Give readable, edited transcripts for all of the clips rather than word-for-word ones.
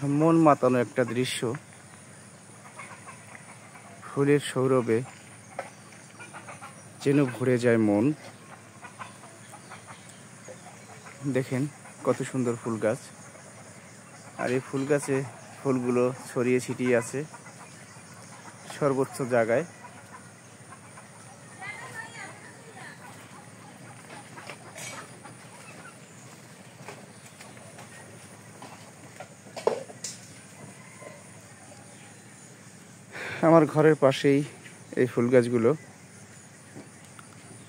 মন মাতানো একটা দৃশ্য। ফুলের সৌরভে যেন ভরে যায় মন। দেখেন কত সুন্দর ফুল গাছ, আর এই ফুল গাছে ফুলগুলো ছড়িয়ে ছিটিয়ে আছে সর্বোচ্চ জায়গায়। আমার ঘরের পাশেই এই ফুল গাছগুলো,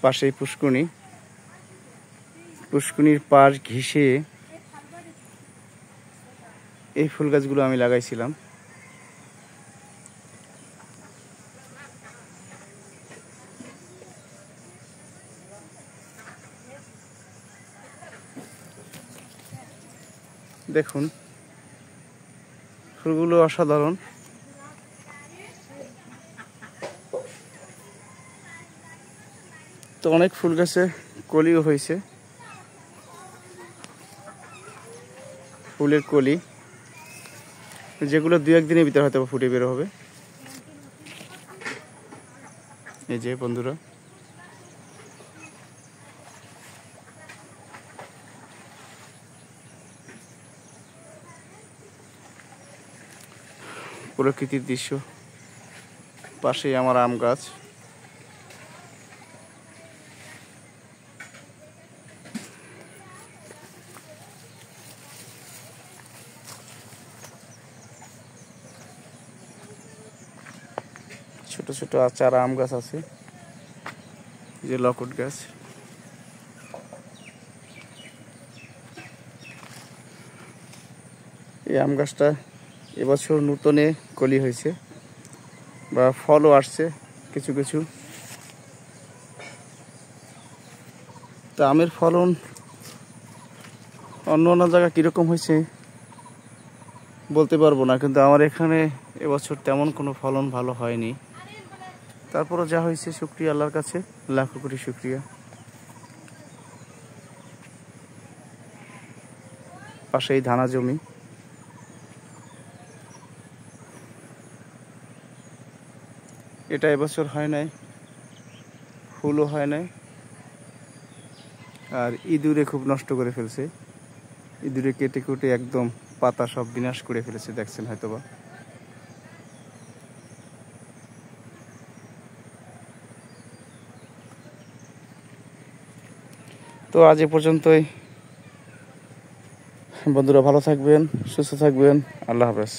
পাশেই পুষ্কুনি, পুষ্কুনির পাশ ঘেঁষে এই ফুল গাছগুলো আমি লাগাইছিলাম। দেখুন ফুলগুলো অসাধারণ। তো অনেক ফুল গাছে কলিও হয়েছে, ফুলের কলি, যেগুলো দু একদিনের ভিতরে হয়তো ফুটে বের হবে। এই যে বন্ধুরা, প্রকৃতির দৃশ্য। পাশেই আমার আম গাছ। ছোট ছোট চারা আম গাছ আছে, যে লকট গাছ। এই আম গাছটা এবছর নূতনে কলি হয়েছে বা ফলও আসছে কিছু কিছু। তা আমের ফলন অন্য অন্য জায়গায় কীরকম হয়েছে বলতে পারবো না, কিন্তু আমার এখানে এবছর তেমন কোনো ফলন ভালো হয়নি। তারপরও যা হয়েছে শুকরিয়া আল্লাহর কাছে, লাখো কোটি শুকরিয়া। পাশেই ধানা জমি। এটা এবছর হয় নাই, ফুলও হয় নাই, আর ইঁদুরে খুব নষ্ট করে ফেলছে। ইঁদুরে কেটে কুটে একদম পাতা সব বিনাশ করে ফেলেছে, দেখছেন হয়তোবা। তো আজ এ পর্যন্তই বন্ধুরা, ভালো থাকবেন, সুস্থ থাকবেন, আল্লাহ হাফেজ।